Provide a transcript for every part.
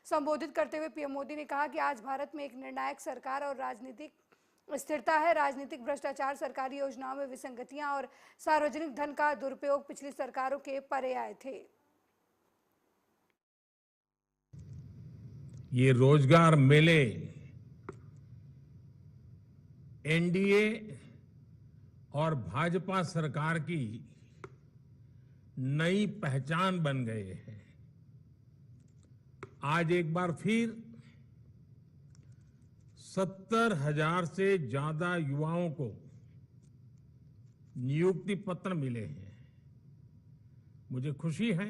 संबोधित करते हुए पीएम मोदी ने कहा कि आज भारत में एक निर्णायक सरकार और राजनीतिक स्थिरता है। राजनीतिक भ्रष्टाचार, सरकारी योजनाओं में विसंगतियां और सार्वजनिक धन का दुरुपयोग पिछली सरकारों के परे आए थे। ये रोजगार मेले एनडीए और भाजपा सरकार की नई पहचान बन गए हैं। आज एक बार फिर 70,000 से ज्यादा युवाओं को नियुक्ति पत्र मिले हैं। मुझे खुशी है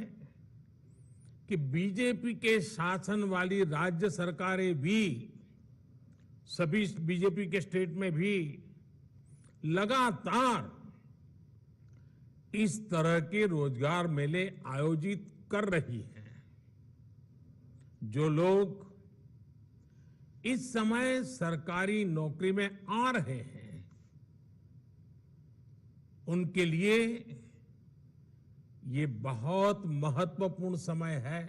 कि बीजेपी के शासन वाली राज्य सरकारें भी, सभी बीजेपी के स्टेट में भी लगातार इस तरह के रोजगार मेले आयोजित कर रही हैं। जो लोग इस समय सरकारी नौकरी में आ रहे हैं, उनके लिए ये बहुत महत्वपूर्ण समय है।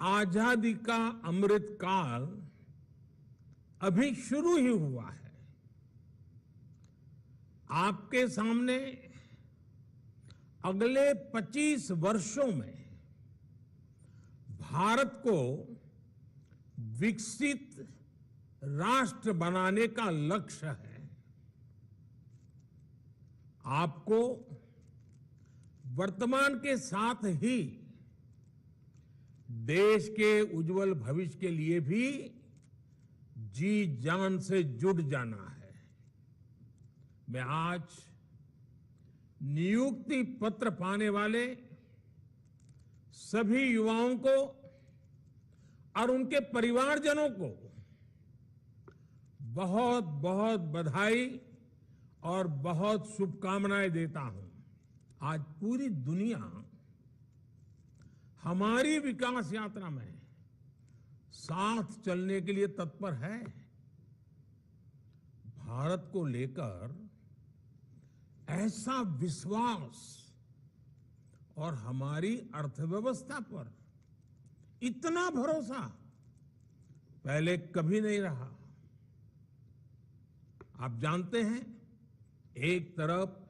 आजादी का अमृत काल अभी शुरू ही हुआ है। आपके सामने अगले 25 वर्षों में भारत को विकसित राष्ट्र बनाने का लक्ष्य है। आपको वर्तमान के साथ ही देश के उज्जवल भविष्य के लिए भी जी जान से जुट जाना है। मैं आज नियुक्ति पत्र पाने वाले सभी युवाओं को और उनके परिवारजनों को बहुत बहुत बधाई और बहुत शुभकामनाएं देता हूं। आज पूरी दुनिया हमारी विकास यात्रा में साथ चलने के लिए तत्पर है। भारत को लेकर ऐसा विश्वास और हमारी अर्थव्यवस्था पर इतना भरोसा पहले कभी नहीं रहा। आप जानते हैं, एक तरफ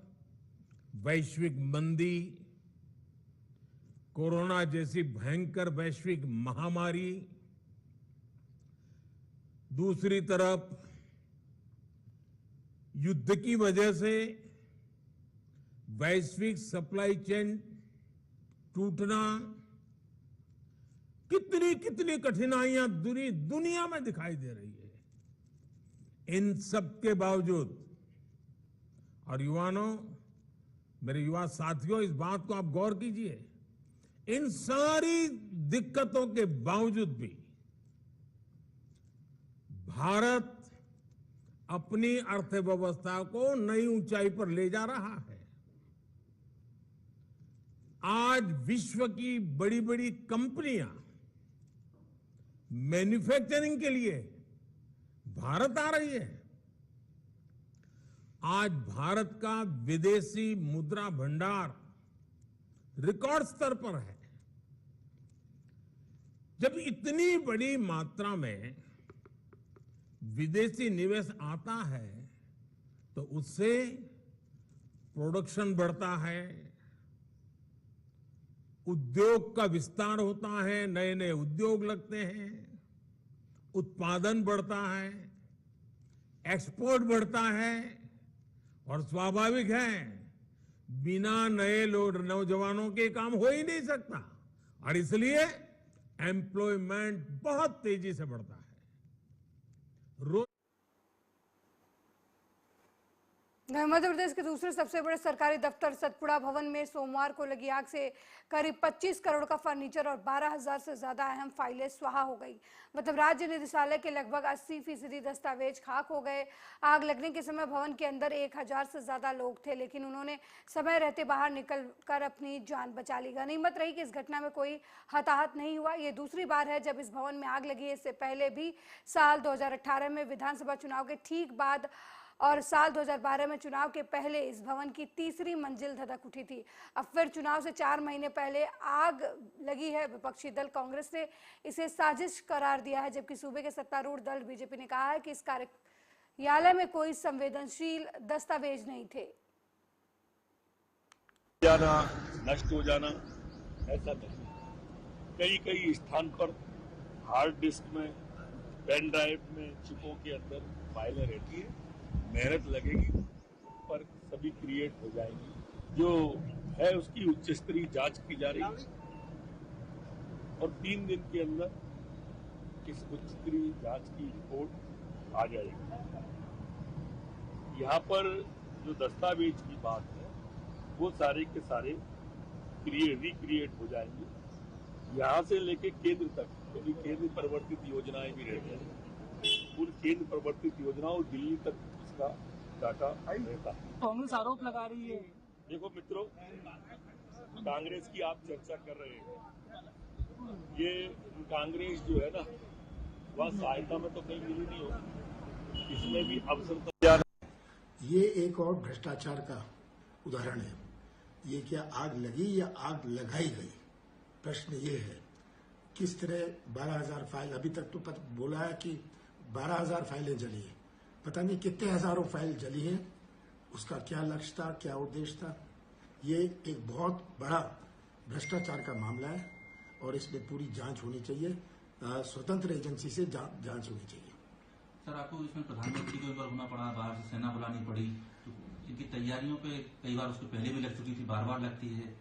वैश्विक मंदी, कोरोना जैसी भयंकर वैश्विक महामारी, दूसरी तरफ युद्ध की वजह से वैश्विक सप्लाई चेन टूटना, कितनी कितनी कठिनाइयां दुनिया में दिखाई दे रही है। इन सब के बावजूद, और युवानों, मेरे युवा साथियों, इस बात को आप गौर कीजिए, इन सारी दिक्कतों के बावजूद भी भारत अपनी अर्थव्यवस्था को नई ऊंचाई पर ले जा रहा है। आज विश्व की बड़ी बड़ी कंपनियां मैन्युफैक्चरिंग के लिए भारत आ रही है। आज भारत का विदेशी मुद्रा भंडार रिकॉर्ड स्तर पर है। जब इतनी बड़ी मात्रा में विदेशी निवेश आता है तो उससे प्रोडक्शन बढ़ता है, उद्योग का विस्तार होता है, नए नए उद्योग लगते हैं, उत्पादन बढ़ता है, एक्सपोर्ट बढ़ता है, और स्वाभाविक है, बिना नए नौजवानों के काम हो ही नहीं सकता, और इसलिए एम्प्लॉयमेंट बहुत तेजी से बढ़ता है। मध्य प्रदेश के दूसरे सबसे बड़े सरकारी दफ्तर सतपुड़ा भवन में सोमवार को लगी आग से करीब 25 करोड़ का फर्नीचर और 12,000 से ज्यादा अहम फाइलें स्वाहा हो गई। मतलब राज्य निदेशालय के लगभग 80% दस्तावेज खाक हो गए। आग लगने के समय भवन के अंदर 1,000 से ज्यादा लोग थे, लेकिन उन्होंने समय रहते बाहर निकलकर अपनी जान बचा ली। गनीमत रही कि इस घटना में कोई हताहत नहीं हुआ। ये दूसरी बार है जब इस भवन में आग लगी है। इससे पहले भी साल 2018 में विधानसभा चुनाव के ठीक बाद और साल 2012 में चुनाव के पहले इस भवन की तीसरी मंजिल धधक उठी थी। अब फिर चुनाव से 4 महीने पहले आग लगी है। विपक्षी दल कांग्रेस ने इसे साजिश करार दिया है, जबकि सूबे के सत्तारूढ़ दल बीजेपी ने कहा है कि इस कार्यालय में कोई संवेदनशील दस्तावेज नहीं थे। जाना, नष्ट हो जाना, ऐसा नहीं। कई स्थान पर हार्ड डिस्क में, पेन ड्राइव में, चिपों के अंदर फाइलें रहती है। मेहनत लगेगी पर सभी क्रिएट हो जाएंगी। जो है उसकी उच्च स्तरीय जांच की जा रही है और 3 दिन के अंदर इस उच्च स्तरीय जांच की रिपोर्ट आ जाएगी। यहाँ पर जो दस्तावेज की बात है वो सारे के सारे रिक्रिएट हो जाएंगे। यहाँ से लेके केंद्र तक, क्योंकि केंद्र प्रवर्तित योजनाएं भी रहती हैं, उन केंद्र प्रवर्तित योजनाओं दिल्ली तक इसका डाटा रहता है। कांग्रेस आरोप लगा रही है। देखो मित्रों, कांग्रेस की आप चर्चा कर रहे हैं, ये कांग्रेस जो है ना वह सहायता में तो कहीं मिली नहीं होगी, इसमें भी अवसर तो ये एक और भ्रष्टाचार का उदाहरण है। ये क्या आग लगी या आग लगाई गई? प्रश्न ये है किस तरह 12,000 फाइल, अभी तक तो बोला है कि 12,000 फाइलें जली है, पता नहीं कितने हजारों फाइल जली है। उसका क्या लक्ष्य था, क्या उद्देश्य था? ये एक बहुत बड़ा भ्रष्टाचार का मामला है और इसमें पूरी जांच होनी चाहिए, स्वतंत्र एजेंसी से जांच होनी चाहिए। सर, आपको इसमें प्रधानमंत्री को एक बार होना पड़ा, बाहर से सेना बुलानी पड़ी, तो इनकी तैयारियों पे कई बार उसके पहले भी लग चुकी थी, बार बार लगती है।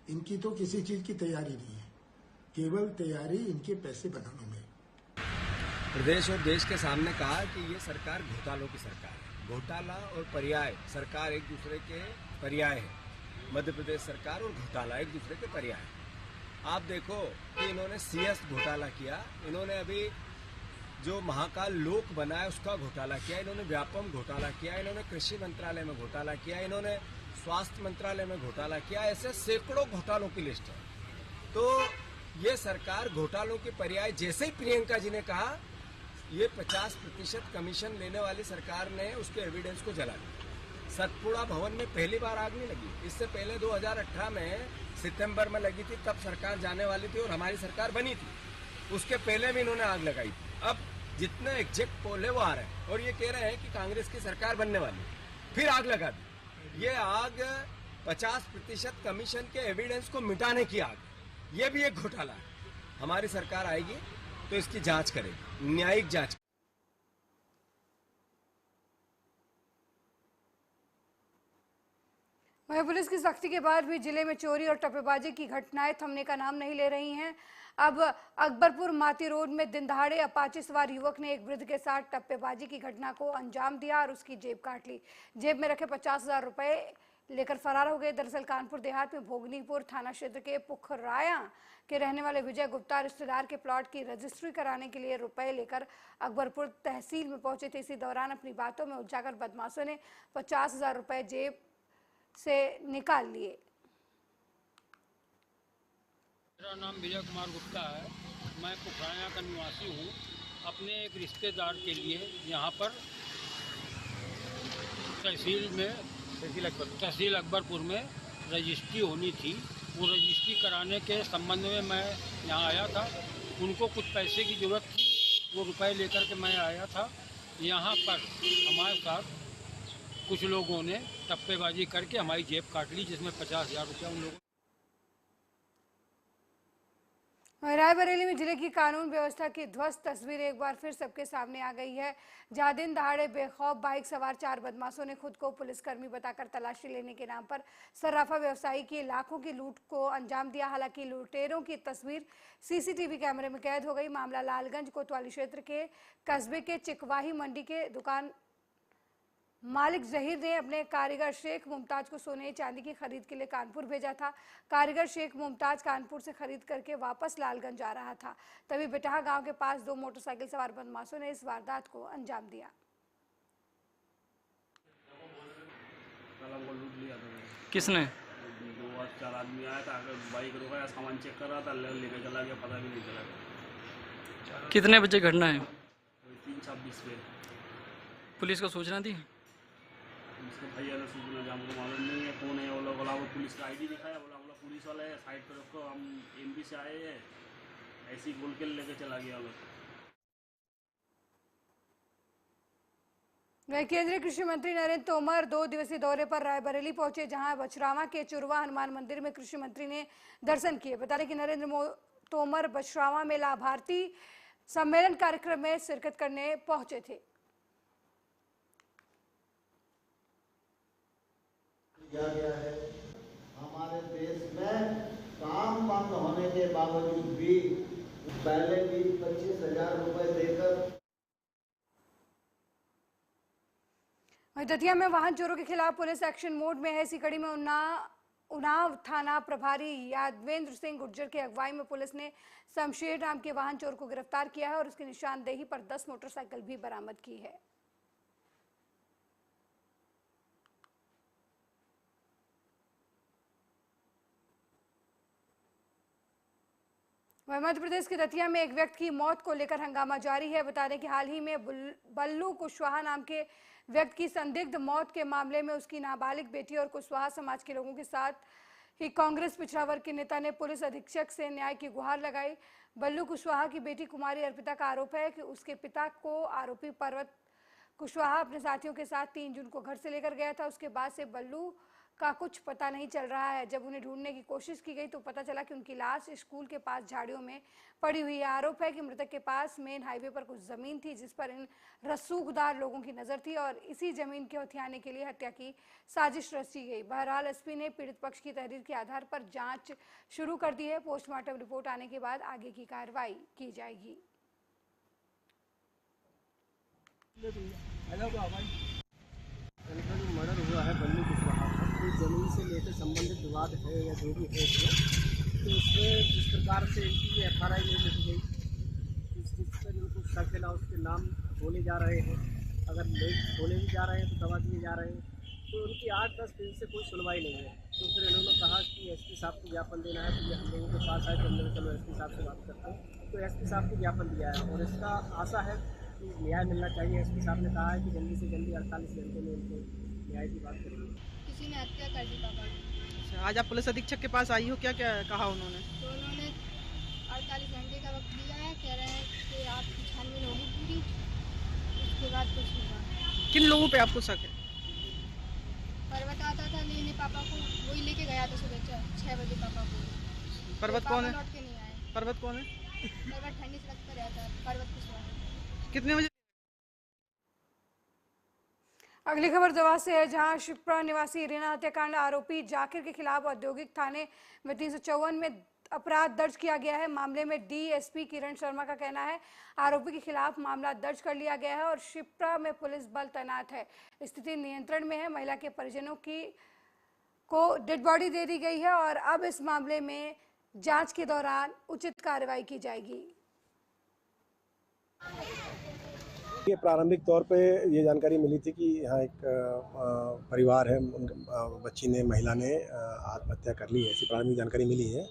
इनकी तो किसी चीज की तैयारी नहीं है, केवल तैयारी इनके पैसे बनाने में। प्रदेश और देश के सामने कहा कि ये सरकार घोटालों की सरकार है। घोटाला और पर्याय, सरकार एक दूसरे के पर्याय है। मध्य प्रदेश सरकार और घोटाला एक दूसरे के पर्याय है। आप देखो कि इन्होंने सीएस घोटाला किया, इन्होंने अभी जो महाकाल लोक बना है उसका घोटाला किया, इन्होंने व्यापम घोटाला किया, इन्होंने कृषि मंत्रालय में घोटाला किया, इन्होंने स्वास्थ्य मंत्रालय में घोटाला किया। ऐसे सैकड़ों घोटालों की लिस्ट है। तो ये सरकार घोटालों के पर्याय, जैसे ही प्रियंका जी ने कहा ये 50% कमीशन लेने वाली सरकार ने उसके एविडेंस को जला दिया। सतपुड़ा भवन में पहली बार आग नहीं लगी, इससे पहले 2018 में सितंबर में लगी थी, तब सरकार जाने वाली थी और हमारी सरकार बनी थी। उसके पहले भी इन्होंने आग लगाई थी। अब जितने एग्जैक्ट पोल है वो आ रहे हैं और ये कह रहे हैं कि कांग्रेस की सरकार बनने वाली है, फिर आग लगा दी। ये आग 50% कमीशन के एविडेंस को मिटाने की आग, ये भी एक घोटाला है। हमारी सरकार आएगी तो इसकी जांच करेगी, न्यायिक जांच। वहीं पुलिस की सख्ती के बाद भी जिले में चोरी और टप्पेबाजी की घटनाएं थमने का नाम नहीं ले रही हैं। अब अकबरपुर माती रोड में दिन दहाड़े अपाचे सवार युवक ने एक वृद्ध के साथ टप्पेबाजी की घटना को अंजाम दिया और उसकी जेब काट ली। जेब में रखे 50,000 रुपए लेकर फरार हो गए। दरअसल कानपुर देहात में भोगनीपुर थाना क्षेत्र के पुखराया के रहने वाले विजय गुप्ता रिश्तेदार के प्लॉट की रजिस्ट्री कराने के लिए रुपए लेकर अकबरपुर तहसील में पहुंचे थे। इसी दौरान अपनी बातों में उलझाकर बदमाशों ने 50,000 रुपए जेब से निकाल लिए। मेरा नाम विजय कुमार गुप्ता है, मैं पुखराया का निवासी हूँ। अपने एक रिश्तेदार के लिए यहाँ पर तहसील अकबरपुर में रजिस्ट्री होनी थी। वो रजिस्ट्री कराने के संबंध में मैं यहाँ आया था। उनको कुछ पैसे की ज़रूरत थी, वो रुपए लेकर के मैं आया था। यहाँ पर हमारे साथ कुछ लोगों ने टप्पेबाजी करके हमारी जेब काट ली, जिसमें 50,000 रुपया उन लोगों। रायबरेली में जिले की कानून व्यवस्था की ध्वस्त तस्वीर एक बार फिर सबके सामने आ गई है, जहां दिन दहाड़े बेखौफ बाइक सवार 4 बदमाशों ने खुद को पुलिसकर्मी बताकर तलाशी लेने के नाम पर सर्राफा व्यवसायी की लाखों की लूट को अंजाम दिया। हालांकि लुटेरों की तस्वीर सीसीटीवी कैमरे में कैद हो गई। मामला लालगंज कोतवाली क्षेत्र के कस्बे के चिकवाही मंडी के दुकान मालिक जहीर ने अपने कारीगर शेख मुमताज को सोने चांदी की खरीद के लिए कानपुर भेजा था। कारीगर शेख मुमताज कानपुर से खरीद करके वापस लालगंज जा रहा था, तभी बिटहा गांव के पास 2 मोटरसाइकिल सवार बदमाशों ने इस वारदात को अंजाम दिया। किसने? 2-4 आदमी आया था, बाइक रोका, सामान चेक कर रहा था, लेकर चला गया, पता भी नहीं चला। कितने बजे घटना है? 3:26 पे। पुलिस को सूचना दी? उसके भैया ने सूचना दी, हमको मालूम नहीं है कौन है वो लोग। बोला वो पुलिस का ID दिखाया, बोला हम लोग पुलिस वाले हैं, साइड पर रखो, हम MP से आए हैं, ऐसी बोल के लेके चला गया लोग। वहीं केंद्रीय कृषि मंत्री नरेंद्र तोमर 2 दिवसीय दौरे पर रायबरेली पहुंचे, जहां बछरावा के चुरवा हनुमान मंदिर में कृषि मंत्री ने दर्शन किए। बता दें कि नरेंद्र तोमर बछरावा में लाभार्थी सम्मेलन कार्यक्रम में शिरकत करने पहुंचे थे। किया गया है हमारे देश में काम बंद होने के बावजूद भी पहले भी 25,000 रुपए देकर। दतिया में वाहन चोरों के खिलाफ पुलिस एक्शन मोड में है। इसी कड़ी में उन्नाव थाना प्रभारी यादवेंद्र सिंह गुर्जर की अगुवाई में पुलिस ने शमशेर नाम के वाहन चोर को गिरफ्तार किया है और उसकी निशानदेही पर 10 मोटरसाइकिल भी बरामद की है। मध्य प्रदेश के दतिया में एक व्यक्ति की मौत को लेकर हंगामा जारी है। बता दें कि हाल ही में बल्लू कुशवाहा नाम के व्यक्ति की संदिग्ध मौत के मामले में उसकी नाबालिग बेटी और कुशवाहा समाज के लोगों के साथ ही कांग्रेस पिछड़ा वर्ग के नेता ने पुलिस अधीक्षक से न्याय की गुहार लगाई। बल्लू कुशवाहा की बेटी कुमारी अर्पिता का आरोप है कि उसके पिता को आरोपी पर्वत कुशवाहा अपने साथियों के साथ 3 जून को घर से लेकर गया था। उसके बाद से बल्लू का कुछ पता नहीं चल रहा है। जब उन्हें ढूंढने की कोशिश की गई तो पता चला कि उनकी लाश स्कूल के पास झाड़ियों में पड़ी हुई है। आरोप है कि मृतक के पास मेन हाईवे पर कुछ जमीन थी जिस पर इन रसूखदार लोगों की नजर थी और इसी जमीन के हथियाने के लिए हत्या की साजिश रची गई। बहरहाल एसपी ने पीड़ित पक्ष की तहरीर के आधार पर जांच शुरू कर दी है। पोस्टमार्टम रिपोर्ट आने के बाद आगे की कार्रवाई की जाएगी। मर्डर हुआ है बल्लू कुशवाहा का, कोई जमीन से लेकर संबंधित विवाद है या जो भी है तो उसमें जिस प्रकार से इनकी FRI नहीं लिखी गई, जिस पर इनको शक है उसके नाम होने जा रहे हैं, अगर नहीं होने भी जा रहे हैं तो दबा दिए जा रहे हैं, तो उनकी 8-10 दिन से कोई सुनवाई नहीं है। तो फिर इन्होंने कहा कि SP साहब को ज्ञापन देना है, तो ये हम लोगों के पास आए तो हमने चलो SP साहब से बात करते हैं। तो SP साहब को ज्ञापन दिया है और इसका आशा है कि न्याय मिलना चाहिए। SP साहब ने कहा है कि जल्दी से जल्दी 48 घंटे में उनको न्याय की बात करेंगे। किसी ने हत्या कर दी पापा की। अच्छा, आज आप पुलिस अधीक्षक के पास आई हो, क्या क्या कहा उन्होंने? तो उन्होंने 48 घंटे का वक्त दिया है, कह रहे हैं कि आपकी छानबीन होगी पूरी, उसके बाद कुछ होगा। किन लोगों पे आपको शक है? पर्वत आता था लेने पापा को, वही लेके गया था सुबह 6 बजे पापा को। पर्वत तो कौन है? लौट के नहीं आए। पर्वत कौन है? पर्वत ठंडी सड़क पर रहता है, पर्वत कुशवाहा। कितने बजे? अगली खबर देवास से है, जहां शिप्रा निवासी रीना हत्याकांड आरोपी जाकिर के खिलाफ औद्योगिक थाने में 354 में अपराध दर्ज किया गया है। मामले में DSP किरण शर्मा का कहना है आरोपी के खिलाफ मामला दर्ज कर लिया गया है और शिप्रा में पुलिस बल तैनात है। स्थिति नियंत्रण में है। महिला के परिजनों को डेड बॉडी दे दी गई है और अब इस मामले में जांच के दौरान उचित कार्रवाई की जाएगी। ये प्रारंभिक तौर पे ये जानकारी मिली थी कि यहाँ एक परिवार है, बच्ची ने, महिला ने आत्महत्या कर ली है, ऐसी प्रारंभिक जानकारी मिली है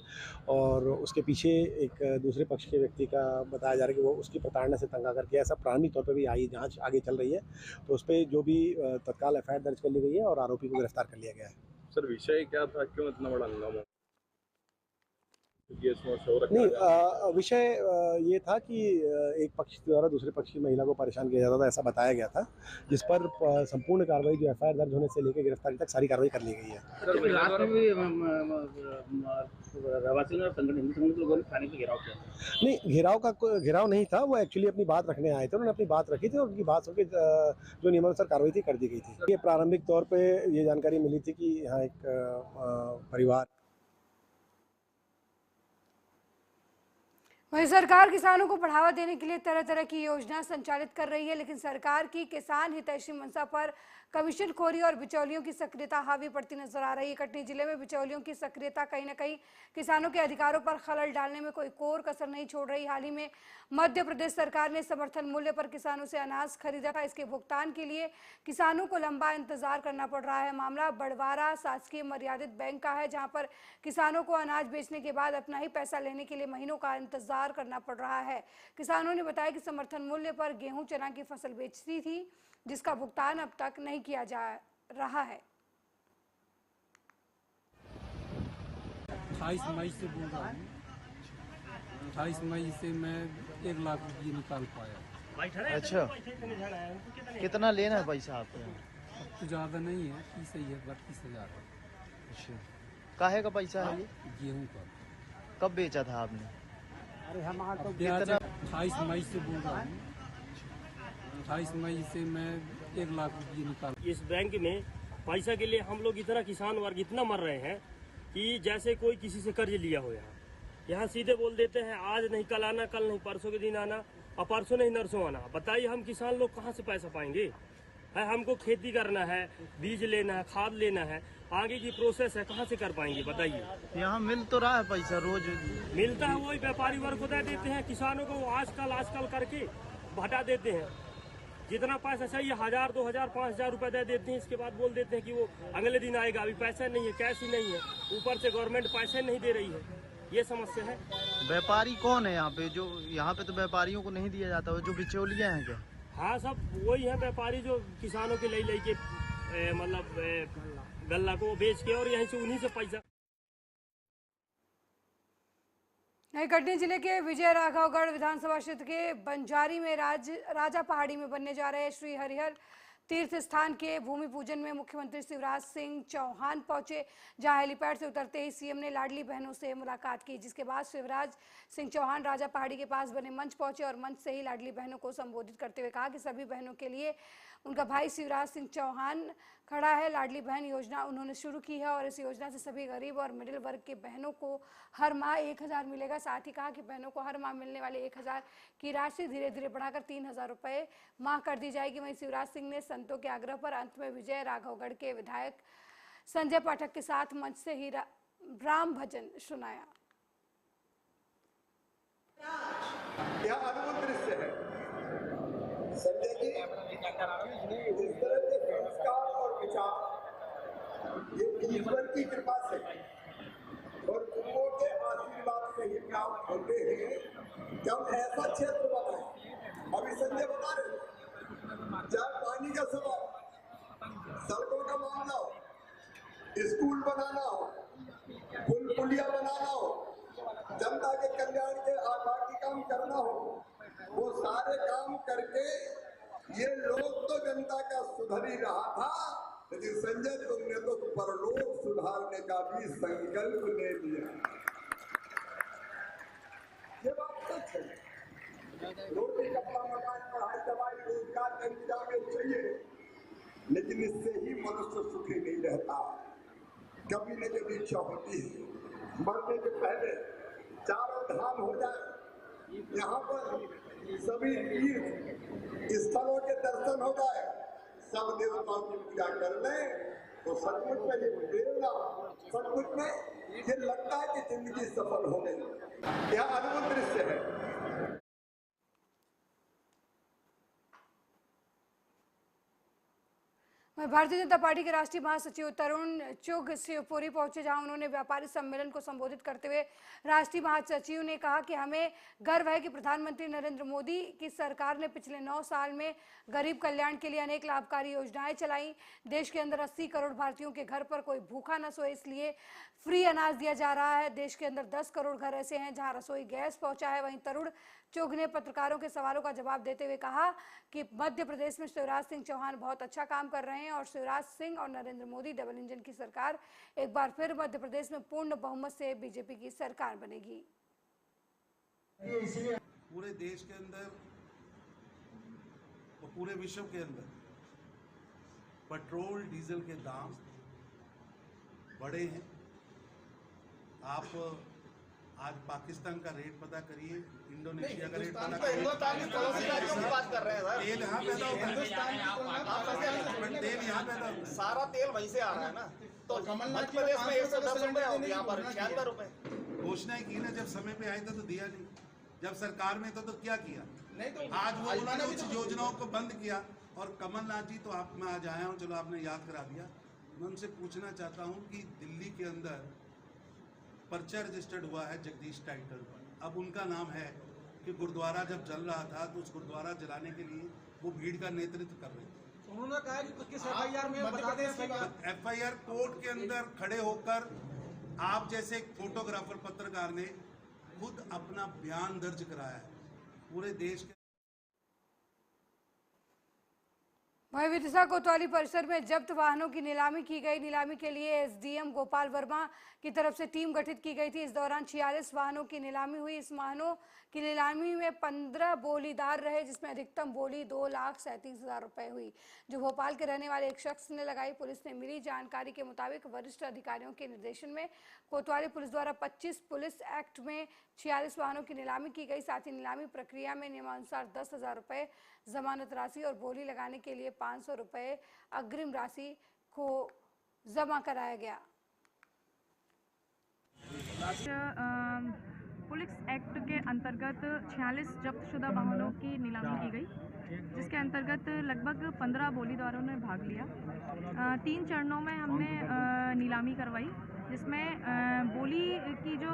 और उसके पीछे एक दूसरे पक्ष के व्यक्ति का बताया जा रहा है कि वो उसकी प्रताड़ना से तंग आकर किया। ऐसा प्रारंभिक तौर पे भी आई जांच आगे चल रही है, तो उस पर जो भी तत्काल FIR दर्ज कर ली गई है और आरोपी को गिरफ्तार कर लिया गया है। सर विषय क्या था, क्यों इतना बड़ा हंगामा? नहीं, विषय ये था कि एक पक्ष द्वारा दूसरे पक्ष की महिला को परेशान किया जाता था, ऐसा बताया गया था, जिस पर संपूर्ण कार्रवाई जो FIR दर्ज होने से लेकर गिरफ्तारी तक सारी कार्रवाई कर ली गई है। नहीं, घेराव नहीं था, वो एक्चुअली अपनी बात रखने आए थे, उन्होंने अपनी बात रखी थी और उनकी बात सुनकर जो नियमानुसार कार्रवाई थी कर दी गई थी। ये प्रारंभिक तौर पे ये जानकारी मिली थी कि यहाँ एक परिवार। वहीं सरकार किसानों को बढ़ावा देने के लिए तरह तरह की योजना संचालित कर रही है, लेकिन सरकार की किसान हितैषी मंशा पर कमीशनखोरी और बिचौलियों की सक्रियता हावी पड़ती नजर आ रही है। कटनी जिले में बिचौलियों की सक्रियता कहीं न कहीं किसानों के अधिकारों पर खलल डालने में कोई कोर कसर नहीं छोड़ रही। हाल ही में मध्य प्रदेश सरकार ने समर्थन मूल्य पर किसानों से अनाज खरीदा था। इसके भुगतान के लिए किसानों को लंबा इंतजार करना पड़ रहा है। मामला बड़वारा शासकीय मर्यादित बैंक का है, जहां पर किसानों को अनाज बेचने के बाद अपना ही पैसा लेने के लिए महीनों का इंतजार करना पड़ रहा है। किसानों ने बताया कि समर्थन मूल्य पर गेहूं, चना की फसल बेचती थी, जिसका भुगतान अब तक नहीं किया रहा है। 28 मई से बोल रहा हूँ। 28 मई से मैं 1 लाख रुपये निकाल पाया। अच्छा, कितना लेना है पैसा आपके यहाँ? अब तो ज़्यादा नहीं है, 30 ही है, 32,000 है। अच्छा, काहे का पैसा है ये? गेहूँ का। कब बेचा था आपने? अरे हम 28 मई से बोल रहा हूँ। 28 मई से मैं 1 लाख रुपये निकाल। इस बैंक में पैसा के लिए हम लोग इतना किसान वर्ग इतना मर रहे हैं कि जैसे कोई किसी से कर्ज लिया हो। यहाँ सीधे बोल देते हैं आज नहीं कल आना, कल नहीं परसों के दिन आना, और परसों नहीं नरसों आना। बताइए हम किसान लोग कहाँ से पैसा पाएंगे? है हमको खेती करना है, बीज लेना है, खाद लेना है, आगे की प्रोसेस है, कहाँ से कर पाएंगे बताइए? यहाँ मिल तो रहा है पैसा, रोज मिलता है, वही व्यापारी वर्ग को दे देते हैं, किसानों को आजकल करके हटा देते हैं। जितना पैसा चाहिए 1000, 2000, 5000 रुपए दे देते हैं। इसके बाद बोल देते हैं कि वो अगले दिन आएगा, अभी पैसा नहीं है, कैश ही नहीं है, ऊपर से गवर्नमेंट पैसे नहीं दे रही है। ये समस्या है। व्यापारी कौन है यहाँ पे? जो यहाँ पे तो व्यापारियों को नहीं दिया जाता है, जो बिचौलिया हैं क्या? हाँ, सब वही है व्यापारी जो किसानों के ले के मतलब गल्ला को बेच के और यहीं से उन्हीं से पैसा। कटनी जिले के विजय राघवगढ़ विधानसभा क्षेत्र के बंजारी में राजा पहाड़ी में बनने जा रहे श्री हरिहर तीर्थ स्थान के भूमि पूजन में मुख्यमंत्री शिवराज सिंह चौहान पहुंचे, जहां हेलीपैड से उतरते ही सीएम ने लाडली बहनों से मुलाकात की, जिसके बाद शिवराज सिंह चौहान राजा पहाड़ी के पास बने मंच पहुंचे और मंच से ही लाडली बहनों को संबोधित करते हुए कहा कि सभी बहनों के लिए उनका भाई शिवराज सिंह चौहान खड़ा है। लाडली बहन योजना उन्होंने शुरू की है और इस योजना से सभी गरीब और मिडिल वर्ग के बहनों को हर माह 1000 मिलेगा। साथ ही कहा कि बहनों को हर माह मिलने वाले 1000 की राशि धीरे धीरे बढ़ाकर 3000 रुपये माह कर दी जाएगी। वहीं शिवराज सिंह ने संतों के आग्रह पर अंत में विजय राघवगढ़ के विधायक संजय पाठक के साथ मंच से ही राम भजन सुनाया। यह अद्भुत दृश्य है संजय जी, इस तरह के संस्कार और विचार ये ईश्वर की कृपा से और गुरुओं के आशीर्वाद से ही प्राप्त होते हैं। जब ऐसा क्षेत्र बनाए, अभी संजय बता रहे, चाहे पानी का सवाल, सड़कों का मामला हो, स्कूल बनाना हो, पुल पुलिया बनाना हो, जनता के कल्याण के आभार काम करना हो, वो सारे काम करके ये लोग तो जनता का सुधर ही रहा था, लेकिन संजय तुमने तो परलोक सुधारने का भी संकल्प ले लिया। ये बात सच है। रोटी कपड़ा मकान पढ़ाई दवाई रोजगार का इंतजाम चाहिए, लेकिन इससे ही मनुष्य सुखी नहीं रहता। कभी न कभी इच्छा होती है मरने के पहले चारों धाम हो जाए, यहाँ पर सभी तीर्थ स्थलों के दर्शन हो जाए, सब देवताओं की पूजा कर लें, तो सचमुच में ये प्रेरणा, सचमुच में ये लगता है कि जिंदगी सफल हो गई। यह अद्भुत दृश्य है। भारतीय जनता पार्टी के राष्ट्रीय महासचिव तरुण चुग शिवपुरी पहुंचे, जहां उन्होंने व्यापारी सम्मेलन को संबोधित करते हुए राष्ट्रीय महासचिव ने कहा कि हमें गर्व है कि प्रधानमंत्री नरेंद्र मोदी की सरकार ने पिछले 9 साल में गरीब कल्याण के लिए अनेक लाभकारी योजनाएं चलाई। देश के अंदर 80 करोड़ भारतीयों के घर पर कोई भूखा न सोए, इसलिए फ्री अनाज दिया जा रहा है। देश के अंदर 10 करोड़ घर ऐसे हैं जहां रसोई गैस पहुंचा है। वहीं तरुण चुग ने पत्रकारों के सवालों का जवाब देते हुए कहा कि मध्य प्रदेश में शिवराज सिंह चौहान बहुत अच्छा काम कर रहे हैं और शिवराज सिंह और नरेंद्र मोदी डबल इंजन की सरकार, एक बार फिर मध्य प्रदेश में पूर्ण बहुमत से बीजेपी की सरकार बनेगी। पूरे देश के अंदर और पूरे विश्व के अंदर पेट्रोल डीजल के दाम बढ़े हैं। आप आज पाकिस्तान का रेट पता करिए, इंडोनेशिया का रेट पता करिए। हिंदुस्तान की पड़ोसी राज्यों की बात कर रहे हैं सर। तेल यहाँ पैदा होता है, हिंदुस्तान की तुलना तेल यहाँ पैदा होता है, सारा तेल वहीं से आ रहा है ना। तो मध्य प्रदेश में 110 रुपए और यहाँ पर 96 रुपए। घोषणाएं की ना, जब समय पे आए थे तो दिया नहीं, जब सरकार में तो क्या किया? आज वो उन्होंने कुछ योजनाओं को बंद किया। और कमलनाथ जी तो आप मैं आज आया हूँ, चलो आपने याद करा दिया। मैं उनसे पूछना चाहता हूँ कि दिल्ली के अंदर पर्चा रजिस्टर्ड हुआ है जगदीश टाइटल पर, अब उनका नाम है कि गुरुद्वारा जब जल रहा था तो उस गुरुद्वारा जलाने के लिए वो भीड़ का नेतृत्व कर रहे थे। उन्होंने कहा कि किस FIR में बताते हैं FIR कोर्ट के अंदर खड़े होकर आप जैसे एक फोटोग्राफर पत्रकार ने खुद अपना बयान दर्ज कराया है पूरे देश के। वहीं विदिशा कोतवाली परिसर में जब्त वाहनों की नीलामी की गई। नीलामी के लिए SDM गोपाल वर्मा की तरफ से टीम गठित की गई थी। इस दौरान 46 वाहनों की नीलामी हुई। इस वाहनों की नीलामी में 15 बोलीदार रहे, जिसमें अधिकतम बोली 2,37,000 रुपए हुई, जो भोपाल के रहने वाले एक शख्स ने लगाई। पुलिस ने मिली जानकारी के मुताबिक वरिष्ठ अधिकारियों के निर्देशन में कोतवाली पुलिस द्वारा 25 पुलिस एक्ट में 46 वाहनों की नीलामी की गई। साथ ही नीलामी प्रक्रिया में नियमानुसार 10,000 रुपए जमानत राशि और बोली लगाने के लिए 500 रुपए अग्रिम राशि को जमा कराया गया। पुलिस एक्ट के अंतर्गत 46 जब्तशुदा वाहनों की नीलामी की गई, जिसके अंतर्गत लगभग 15 बोलीदारों ने भाग लिया। 3 चरणों में हमने नीलामी करवाई, जिसमें बोली की जो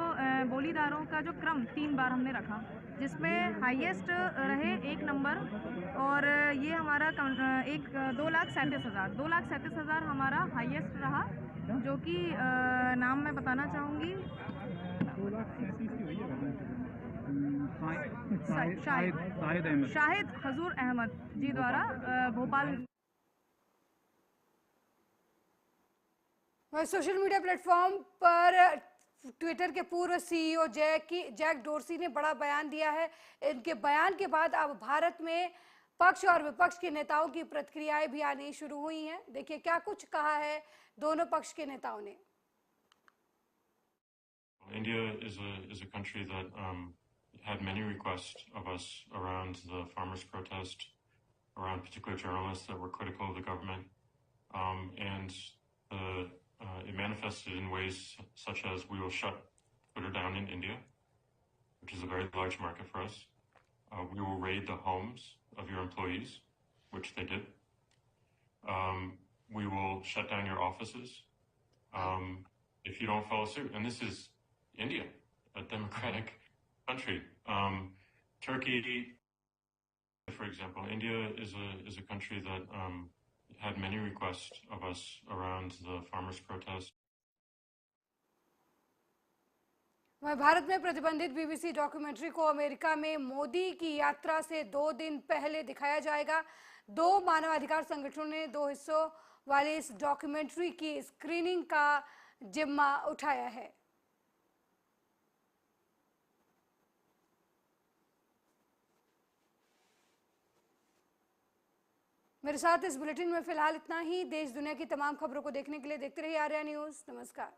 बोलीदारों का जो क्रम 3 बार हमने रखा, जिसमें हाईएस्ट रहे 1 नंबर, और ये हमारा 2,37,000 हमारा हाईएस्ट रहा, जो कि नाम मैं बताना चाहूँगी, शाहिद हजूर अहमद जी द्वारा भोपाल। सोशल मीडिया प्लेटफॉर्म पर ट्विटर के पूर्व CEO जैक डोर्सी ने बड़ा बयान दिया है। इनके बयान के बाद अब भारत में पक्ष और विपक्ष के नेताओं की प्रतिक्रियाएं भी आनी शुरू हुई हैं। देखिए क्या कुछ कहा है दोनों पक्ष के नेताओं ने। India is a country that had many requests of us around the farmers' protest, around particular journalists that were critical of the government, and it manifested in ways such as we will shut Twitter down in India, which is a very large market for us. We will raid the homes of your employees, which they did. We will shut down your offices if you don't follow suit. And this is India, a democratic country. Turkey, for example, India is a country that had many requests of us around the farmers' protest. Bharat में प्रतिबंधित BBC documentary को America में मोदी की यात्रा से 2 दिन पहले दिखाया जाएगा। 2 मानवाधिकार संगठनों ने 2 हिस्सों वाले इस डॉक्यूमेंट्री की स्क्रीनिंग का जिम्मा उठाया है। मेरे साथ इस बुलेटिन में फिलहाल इतना ही। देश दुनिया की तमाम खबरों को देखने के लिए देखते रहिए आर्या न्यूज़। नमस्कार।